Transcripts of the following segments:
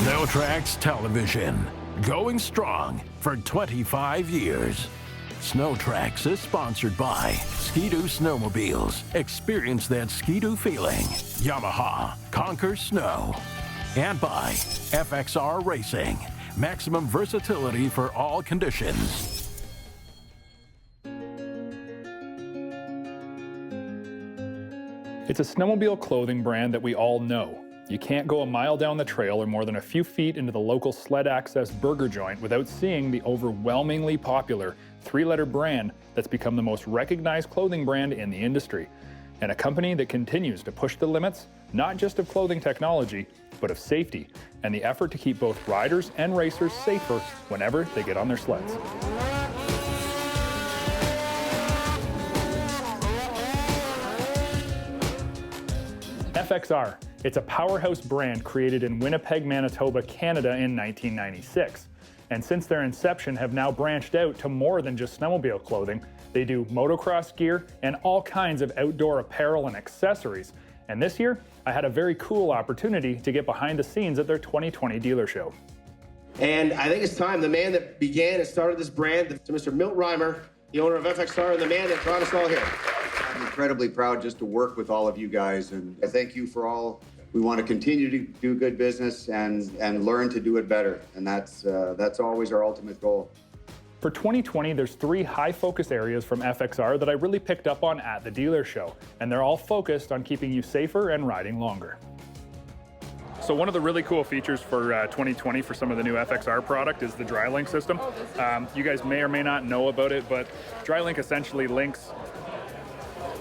SnowTrax Television, going strong for 25 years. SnowTrax is sponsored by Ski-Doo Snowmobiles. Experience that Ski-Doo feeling. Yamaha, conquer snow. And by FXR Racing, maximum versatility for all conditions. It's a snowmobile clothing brand that we all know. You can't go a mile down the trail or more than a few feet into the local sled access burger joint without seeing the overwhelmingly popular three-letter brand that's become the most recognized clothing brand in the industry. And a company that continues to push the limits, not just of clothing technology, but of safety and the effort to keep both riders and racers safer whenever they get on their sleds. FXR. It's a powerhouse brand created in Winnipeg, Manitoba, Canada in 1996. And since their inception have now branched out to more than just snowmobile clothing. They do motocross gear and all kinds of outdoor apparel and accessories. And this year, I had a very cool opportunity to get behind the scenes at their 2020 dealer show. And I think it's time, the man that began and started this brand, to Mr. Milt Reimer, the owner of FXR, and the man that brought us all here. I'm incredibly proud just to work with all of you guys, and I thank you for all. We want to continue to do good business and learn to do it better, and that's always our ultimate goal. For 2020, there's 3 high-focus areas from FXR that I really picked up on at the dealer show, and they're all focused on keeping you safer and riding longer. So one of the really cool features for 2020 for some of the new FXR product is the Dri-LINK system. You guys may or may not know about it, but Dri-LINK essentially links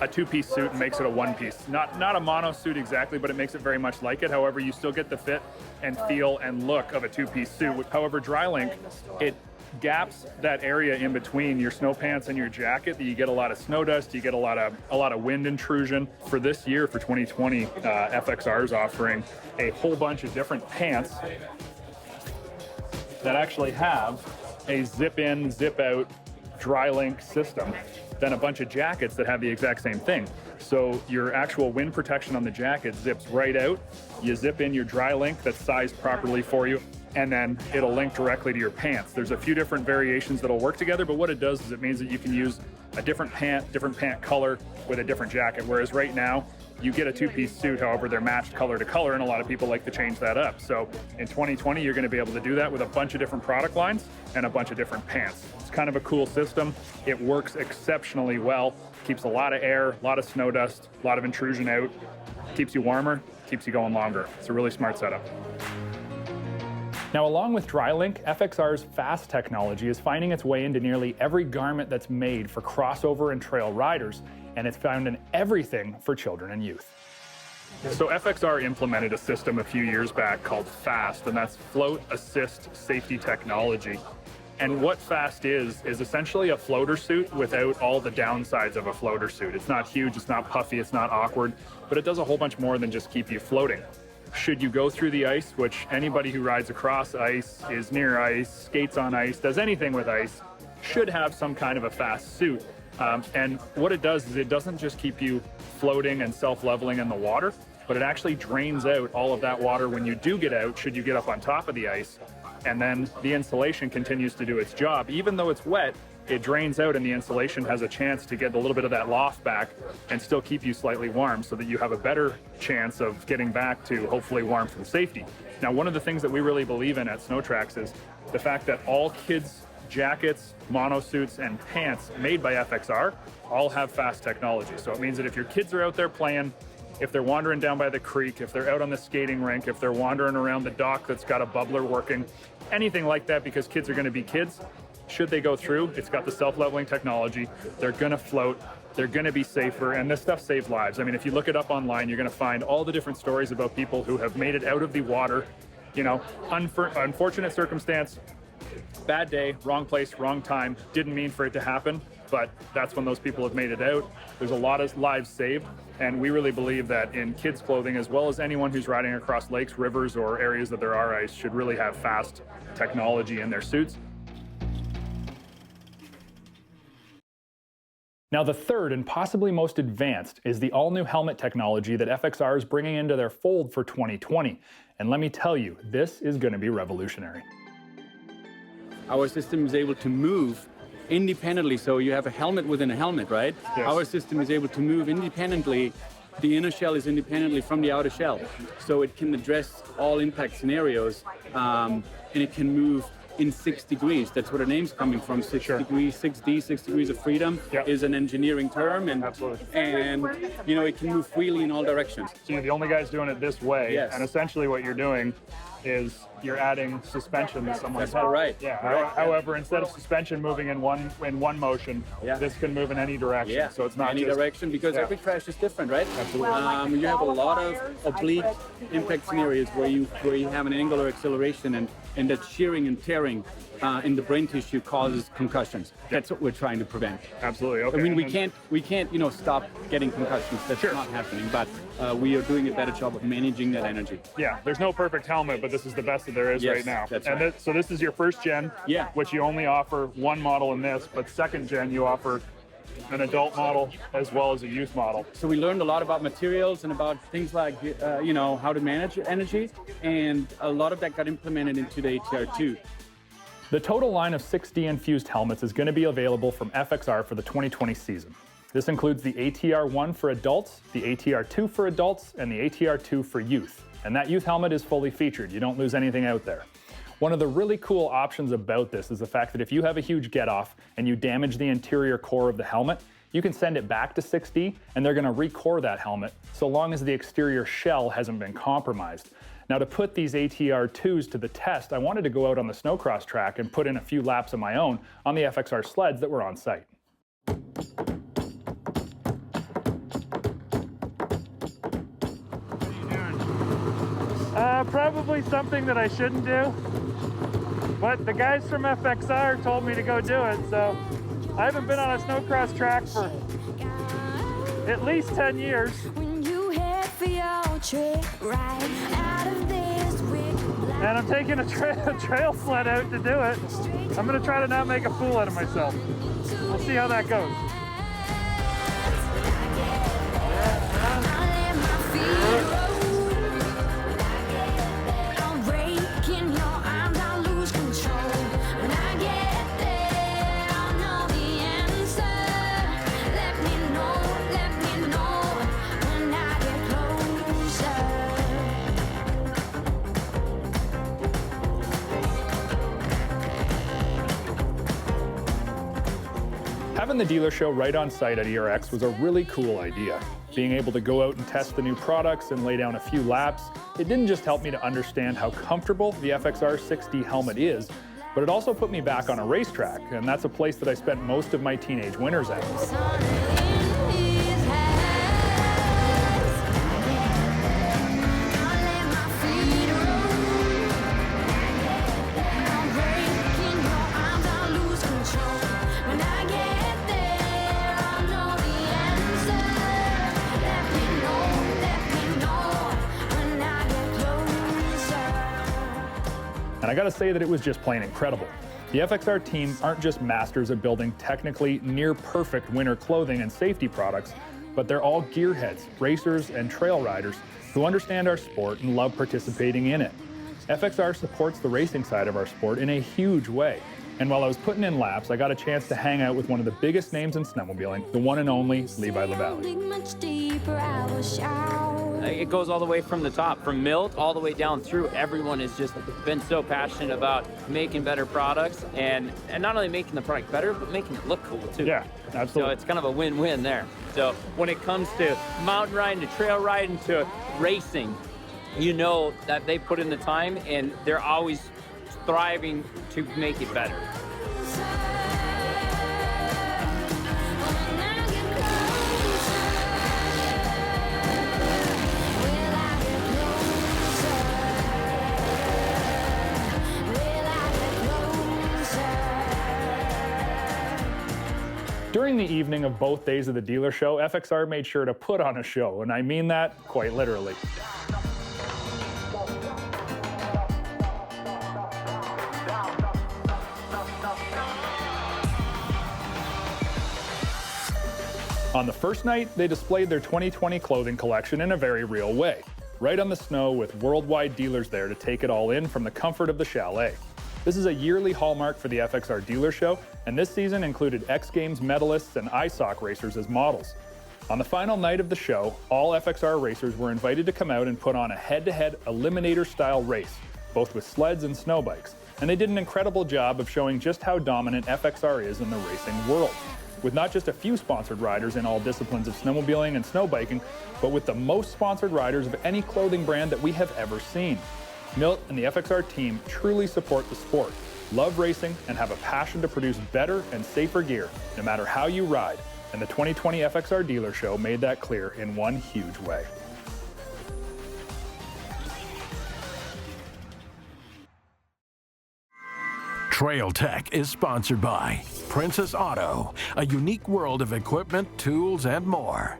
a 2-piece suit and makes it a 1-piece. Not a mono suit exactly, but it makes it very much like it. However, you still get the fit and feel and look of a 2-piece suit. However, Dri-LINK, it gaps that area in between your snow pants and your jacket that you get a lot of snow dust, you get a lot of wind intrusion. For this year, for 2020, FXR is offering a whole bunch of different pants that actually have a zip-in, zip-out Dri-LINK system, then a bunch of jackets that have the exact same thing. So your actual wind protection on the jacket zips right out. You zip in your Dri-LINK that's sized properly for you, and then it'll link directly to your pants. There's a few different variations that'll work together, but what it does is it means that you can use a different pant color with a different jacket, whereas right now, you get a 2-piece suit, however, they're matched color to color, and a lot of people like to change that up. So in 2020, you're gonna be able to do that with a bunch of different product lines and a bunch of different pants. It's kind of a cool system. It works exceptionally well, keeps a lot of air, a lot of snow dust, a lot of intrusion out, keeps you warmer, keeps you going longer. It's a really smart setup. Now, along with Dri-LINK, FXR's FAST technology is finding its way into nearly every garment that's made for crossover and trail riders, and it's found in everything for children and youth. So FXR implemented a system a few years back called FAST, and that's Float Assist Safety Technology. And what FAST is essentially a floater suit without all the downsides of a floater suit. It's not huge, it's not puffy, it's not awkward, but it does a whole bunch more than just keep you floating. Should you go through the ice, which anybody who rides across ice, is near ice, skates on ice, does anything with ice, should have some kind of a FAST suit. And what it does is it doesn't just keep you floating and self-leveling in the water, but it actually drains out all of that water when you do get out, should you get up on top of the ice. And then the insulation continues to do its job. Even though it's wet, it drains out and the insulation has a chance to get a little bit of that loft back and still keep you slightly warm so that you have a better chance of getting back to hopefully warmth and safety. Now, one of the things that we really believe in at SnowTrax is the fact that all kids' jackets, monosuits, and pants made by FXR all have FAST technology. So it means that if your kids are out there playing, if they're wandering down by the creek, if they're out on the skating rink, if they're wandering around the dock that's got a bubbler working, anything like that, because kids are going to be kids, should they go through, it's got the self-leveling technology, they're going to float, they're going to be safer, and this stuff saves lives. I mean, if you look it up online, you're going to find all the different stories about people who have made it out of the water, you know, unfortunate circumstance, bad day, wrong place, wrong time, didn't mean for it to happen, but that's when those people have made it out. There's a lot of lives saved, and we really believe that in kids' clothing, as well as anyone who's riding across lakes, rivers, or areas that there are ice, should really have FAST technology in their suits. Now the third and possibly most advanced is the all-new helmet technology that FXR is bringing into their fold for 2020. And let me tell you, this is going to be revolutionary. Our system is able to move independently, so you have a helmet within a helmet, right? Yes. Our system is able to move independently. The inner shell is independently from the outer shell, so it can address all impact scenarios, and it can move in 6 degrees. That's where the name's coming from. 6 degrees, 6D, 6 degrees of freedom is an engineering term, and you know, it can move freely in all directions. So you're the only guys doing it this way, Yes. and essentially what you're doing is you're adding suspension to someone's That's right. Yeah. Right. However, instead of suspension moving in one motion, this can move in any direction. Yeah, So it's not any just, direction, because every crash is different, right? Absolutely. You have a lot of oblique impact scenarios where you have an angular acceleration, and that shearing and tearing in the brain tissue causes concussions. That's what we're trying to prevent. Absolutely. Okay. I mean, we can't, you know, stop getting concussions. That's not happening. But we are doing a better job of managing that energy. Yeah, there's no perfect helmet, but this is the best that there is Yes, right now. that's and right. so this is your first gen, which you only offer one model in this, but second gen you offer an adult model as well as a youth model. So we learned a lot about materials and about things like, you know, how to manage energy, and a lot of that got implemented into the ATR2. The total line of 6D infused helmets is going to be available from FXR for the 2020 season. This includes the ATR1 for adults, the ATR2 for adults, and the ATR2 for youth. And that youth helmet is fully featured. You don't lose anything out there. One of the really cool options about this is the fact that if you have a huge get-off and you damage the interior core of the helmet, you can send it back to 6D and they're going to re-core that helmet so long as the exterior shell hasn't been compromised. Now, to put these ATR2s to the test, I wanted to go out on the Snocross track and put in a few laps of my own on the FXR sleds that were on site. Probably something that I shouldn't do, but the guys from FXR told me to go do it, so I haven't been on a snowcross track for at least 10 years. And I'm taking a trail sled out to do it. I'm gonna try to not make a fool out of myself. We'll see how that goes. Having the dealer show right on site at ERX was a really cool idea. Being able to go out and test the new products and lay down a few laps, it didn't just help me to understand how comfortable the FXR 6D helmet is, but it also put me back on a racetrack, and that's a place that I spent most of my teenage winters at. And I gotta say that it was just plain incredible. The FXR team aren't just masters at building technically near-perfect winter clothing and safety products, but they're all gearheads, racers, and trail riders who understand our sport and love participating in it. FXR supports the racing side of our sport in a huge way. And while I was putting in laps, I got a chance to hang out with one of the biggest names in snowmobiling, the one and only Levi LaVallee. It goes all the way from the top, from Milt all the way down through. Everyone has just been so passionate about making better products, and not only making the product better, but making it look cool too. Yeah, absolutely. So it's kind of a win-win there. So when it comes to mountain riding, to trail riding, to racing, you know that they put in the time and they're always striving to make it better. During the evening of both days of the dealer show, FXR made sure to put on a show, and I mean that quite literally. On the first night, they displayed their 2020 clothing collection in a very real way, right on the snow with worldwide dealers there to take it all in from the comfort of the chalet. This is a yearly hallmark for the FXR dealer show, and this season included X Games medalists and ISOC racers as models. On the final night of the show, all FXR racers were invited to come out and put on a head-to-head eliminator-style race, both with sleds and snow bikes, and they did an incredible job of showing just how dominant FXR is in the racing world, with not just a few sponsored riders in all disciplines of snowmobiling and snowbiking, but with the most sponsored riders of any clothing brand that we have ever seen. Milt and the FXR team truly support the sport, love racing, and have a passion to produce better and safer gear, no matter how you ride, and the 2020 FXR Dealer Show made that clear in one huge way. Trail Tech is sponsored by Princess Auto, a unique world of equipment, tools, and more.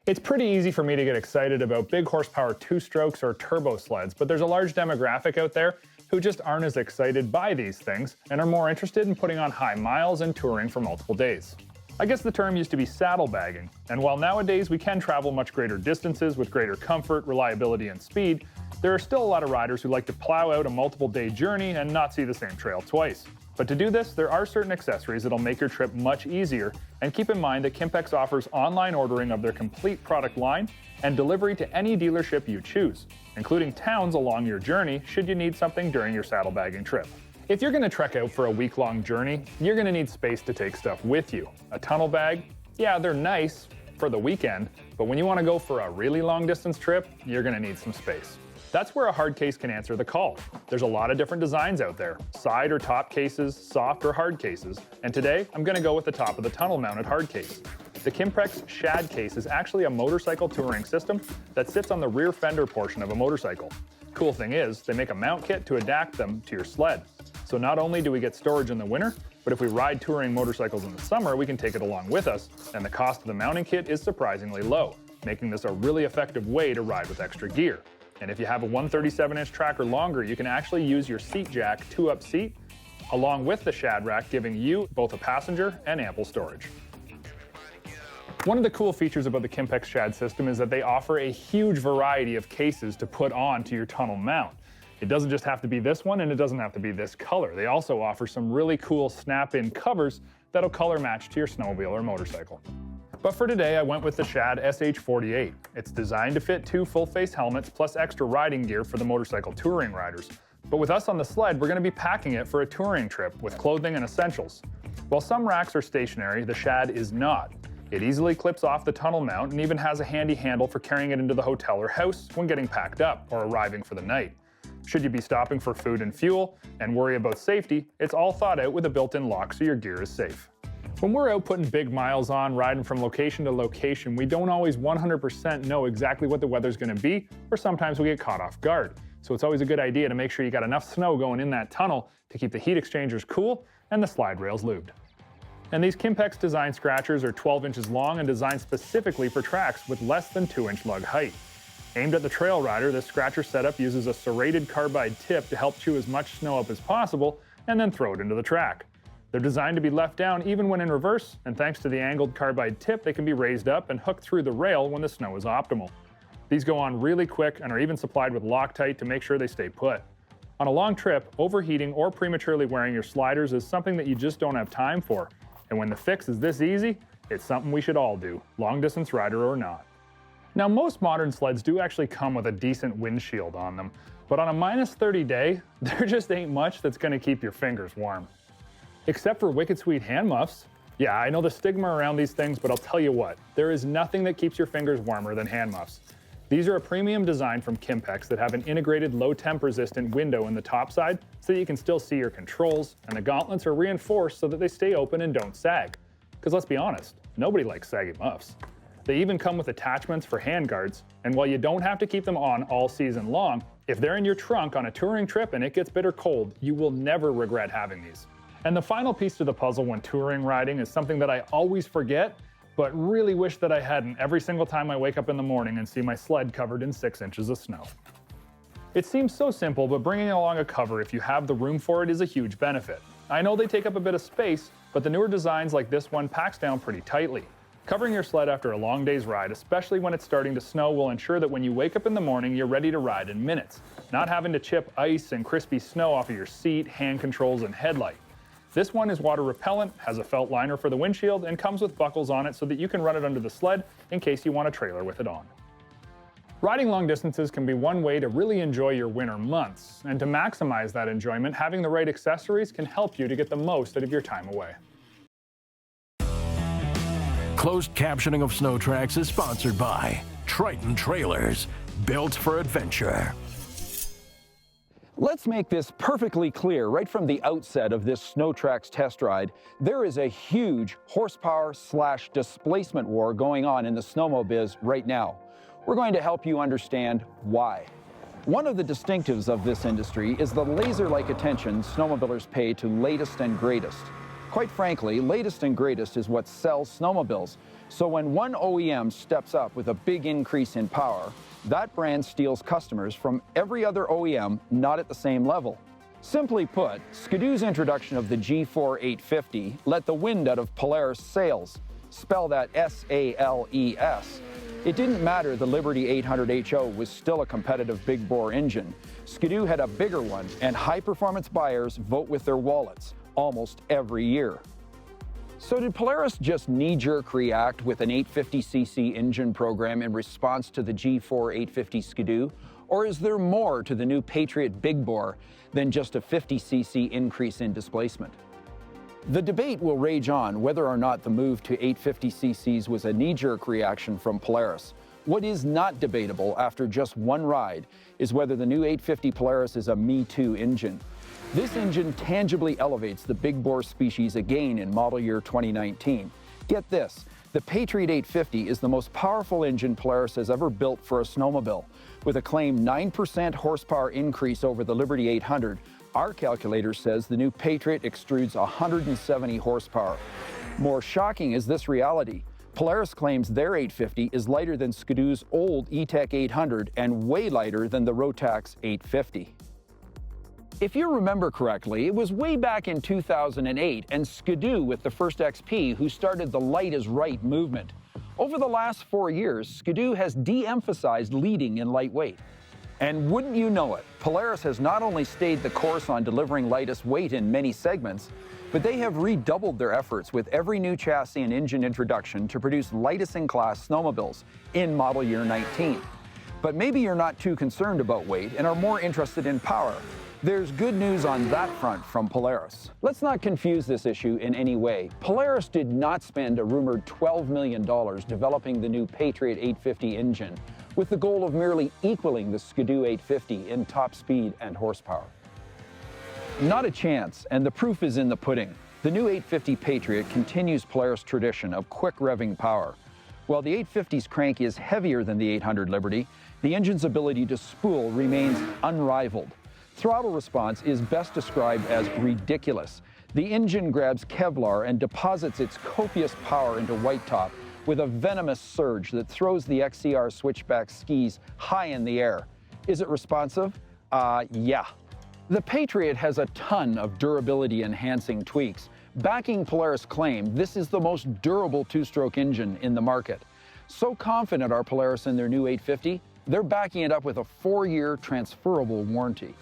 It's pretty easy for me to get excited about big horsepower two-strokes or turbo sleds, but there's a large demographic out there who just aren't as excited by these things and are more interested in putting on high miles and touring for multiple days. I guess the term used to be saddlebagging, and while nowadays we can travel much greater distances with greater comfort, reliability, and speed, there are still a lot of riders who like to plow out a multiple-day journey and not see the same trail twice. But to do this, there are certain accessories that'll make your trip much easier, and keep in mind that KIMPEX offers online ordering of their complete product line and delivery to any dealership you choose, including towns along your journey should you need something during your saddlebagging trip. If you're going to trek out for a week-long journey, you're going to need space to take stuff with you. A tunnel bag, yeah, they're nice for the weekend, but when you want to go for a really long distance trip, you're going to need some space. That's where a hard case can answer the call. There's a lot of different designs out there, side or top cases, soft or hard cases, and today I'm going to go with the top of the tunnel-mounted hard case. The KIMPEX SHAD case is actually a motorcycle touring system that sits on the rear fender portion of a motorcycle. Cool thing is, they make a mount kit to adapt them to your sled. So not only do we get storage in the winter, but if we ride touring motorcycles in the summer, we can take it along with us, and the cost of the mounting kit is surprisingly low, making this a really effective way to ride with extra gear. And if you have a 137-inch track or longer, you can actually use your seat jack 2-up seat along with the SHAD rack, giving you both a passenger and ample storage. One of the cool features about the KIMPEX SHAD system is that they offer a huge variety of cases to put onto your tunnel mount. It doesn't just have to be this one, and it doesn't have to be this color. They also offer some really cool snap-in covers that'll color match to your snowmobile or motorcycle. But for today, I went with the SHAD SH48. It's designed to fit 2 full-face helmets plus extra riding gear for the motorcycle touring riders. But with us on the sled, we're going to be packing it for a touring trip with clothing and essentials. While some racks are stationary, the SHAD is not. It easily clips off the tunnel mount and even has a handy handle for carrying it into the hotel or house when getting packed up or arriving for the night. Should you be stopping for food and fuel and worry about safety, it's all thought out with a built-in lock so your gear is safe. When we're out putting big miles on, riding from location to location, we don't always 100% know exactly what the weather's going to be, or sometimes we get caught off guard. So it's always a good idea to make sure you got enough snow going in that tunnel to keep the heat exchangers cool and the slide rails lubed. And these KIMPEX design scratchers are 12 inches long and designed specifically for tracks with less than 2-inch lug height. Aimed at the trail rider, this scratcher setup uses a serrated carbide tip to help chew as much snow up as possible and then throw it into the track. They're designed to be left down even when in reverse, and thanks to the angled carbide tip, they can be raised up and hooked through the rail when the snow is optimal. These go on really quick and are even supplied with Loctite to make sure they stay put. On a long trip, overheating or prematurely wearing your sliders is something that you just don't have time for. And when the fix is this easy, it's something we should all do, long distance rider or not. Now, most modern sleds do actually come with a decent windshield on them, but on a -30 day, there just ain't much that's going to keep your fingers warm. Except for wicked sweet hand muffs. Yeah, I know the stigma around these things, but I'll tell you what, there is nothing that keeps your fingers warmer than hand muffs. These are a premium design from KIMPEX that have an integrated low temp resistant window in the top side so that you can still see your controls, and the gauntlets are reinforced so that they stay open and don't sag. Because let's be honest, nobody likes saggy muffs. They even come with attachments for hand guards, and while you don't have to keep them on all season long, if they're in your trunk on a touring trip and it gets bitter cold, you will never regret having these. And the final piece to the puzzle when touring riding is something that I always forget, but really wish that I hadn't every single time I wake up in the morning and see my sled covered in 6 inches of snow. It seems so simple, but bringing along a cover if you have the room for it is a huge benefit. I know they take up a bit of space, but the newer designs like this one packs down pretty tightly. Covering your sled after a long day's ride, especially when it's starting to snow, will ensure that when you wake up in the morning, you're ready to ride in minutes, not having to chip ice and crispy snow off of your seat, hand controls, and headlight. This one is water repellent, has a felt liner for the windshield, and comes with buckles on it so that you can run it under the sled in case you want a trailer with it on. Riding long distances can be one way to really enjoy your winter months, and to maximize that enjoyment, having the right accessories can help you to get the most out of your time away. Closed captioning of SnowTrax is sponsored by Triton Trailers, built for adventure. Let's make this perfectly clear right from the outset of this SnowTrax test ride. There is a huge horsepower/displacement war going on in the snowmobile biz right now. We're going to help you understand why. One of the distinctives of this industry is the laser-like attention snowmobilers pay to latest and greatest. Quite frankly, latest and greatest is what sells snowmobiles. So when one OEM steps up with a big increase in power, that brand steals customers from every other OEM not at the same level. Simply put, Skidoo's introduction of the G4 850 let the wind out of Polaris sails. Spell that S-A-L-E-S. It didn't matter the Liberty 800 HO was still a competitive big bore engine. Skidoo had a bigger one, and high-performance buyers vote with their wallets almost every year. So did Polaris just knee-jerk react with an 850cc engine program in response to the G4 850 Skidoo? Or is there more to the new Patriot Big Bore than just a 50cc increase in displacement? The debate will rage on whether or not the move to 850cc's was a knee-jerk reaction from Polaris. What is not debatable after just one ride is whether the new 850 Polaris is a Me Too engine. This engine tangibly elevates the big bore species again in model year 2019. Get this, the Patriot 850 is the most powerful engine Polaris has ever built for a snowmobile. With a claimed 9% horsepower increase over the Liberty 800, our calculator says the new Patriot extrudes 170 horsepower. More shocking is this reality. Polaris claims their 850 is lighter than Skidoo's old E-Tech 800 and way lighter than the Rotax 850. If you remember correctly, it was way back in 2008 and Skidoo with the first XP who started the light is right movement. Over the last 4 years, Skidoo has de-emphasized leading in lightweight. And wouldn't you know it, Polaris has not only stayed the course on delivering lightest weight in many segments, but they have redoubled their efforts with every new chassis and engine introduction to produce lightest in class snowmobiles in model year 19. But maybe you're not too concerned about weight and are more interested in power. There's good news on that front from Polaris. Let's not confuse this issue in any way. Polaris did not spend a rumored $12 million developing the new Patriot 850 engine with the goal of merely equaling the Skidoo 850 in top speed and horsepower. Not a chance, and the proof is in the pudding. The new 850 Patriot continues Polaris' tradition of quick revving power. While the 850's crank is heavier than the 800 Liberty, the engine's ability to spool remains unrivaled. Throttle response is best described as ridiculous. The engine grabs Kevlar and deposits its copious power into white top with a venomous surge that throws the XCR Switchback skis high in the air. Is it responsive? Yeah. The Patriot has a ton of durability-enhancing tweaks. Backing Polaris' claim, this is the most durable two-stroke engine in the market. So confident are Polaris in their new 850, they're backing it up with a 4-year transferable warranty.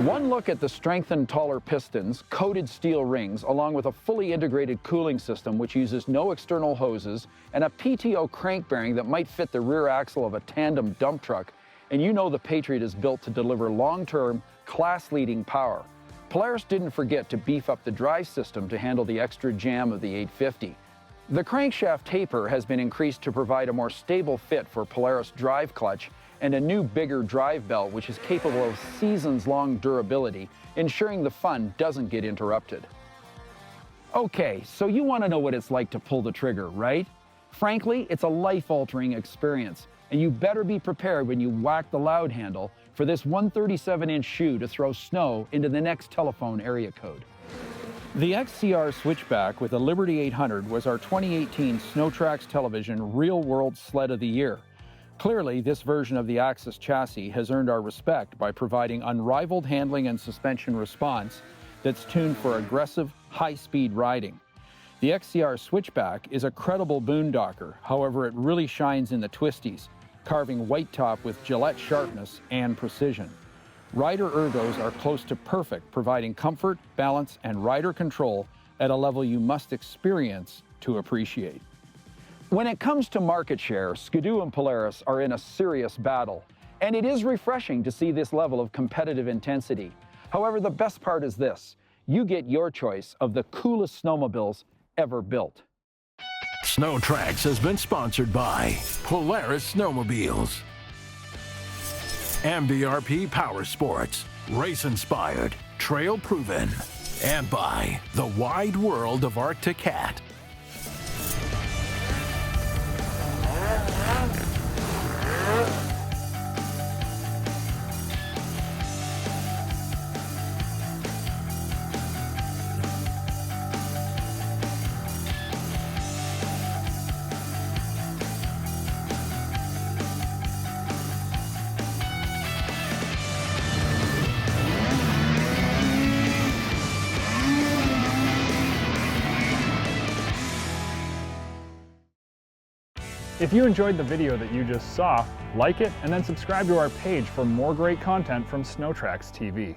One look at the strengthened taller pistons, coated steel rings, along with a fully integrated cooling system which uses no external hoses, and a PTO crank bearing that might fit the rear axle of a tandem dump truck, and you know the Patriot is built to deliver long-term, class-leading power. Polaris didn't forget to beef up the drive system to handle the extra jam of the 850. The crankshaft taper has been increased to provide a more stable fit for Polaris drive clutch and a new bigger drive belt which is capable of seasons-long durability, ensuring the fun doesn't get interrupted. Okay, so you want to know what it's like to pull the trigger, right? Frankly, it's a life-altering experience, and you better be prepared when you whack the loud handle for this 137-inch shoe to throw snow into the next telephone area code. The XCR Switchback with the Liberty 800 was our 2018 SnowTrax Television Real World Sled of the Year. Clearly, this version of the Axis chassis has earned our respect by providing unrivaled handling and suspension response that's tuned for aggressive, high-speed riding. The XCR Switchback is a credible boondocker, however it really shines in the twisties, carving white top with Gillette sharpness and precision. Rider ergos are close to perfect, providing comfort, balance, and rider control at a level you must experience to appreciate. When it comes to market share, Ski-Doo and Polaris are in a serious battle, and it is refreshing to see this level of competitive intensity. However, the best part is this: you get your choice of the coolest snowmobiles ever built. SnowTrax has been sponsored by Polaris Snowmobiles, MBRP Power Sports, race-inspired, trail-proven, and by the wide world of Arctic Cat. If you enjoyed the video that you just saw, like it and then subscribe to our page for more great content from SnowTrax TV.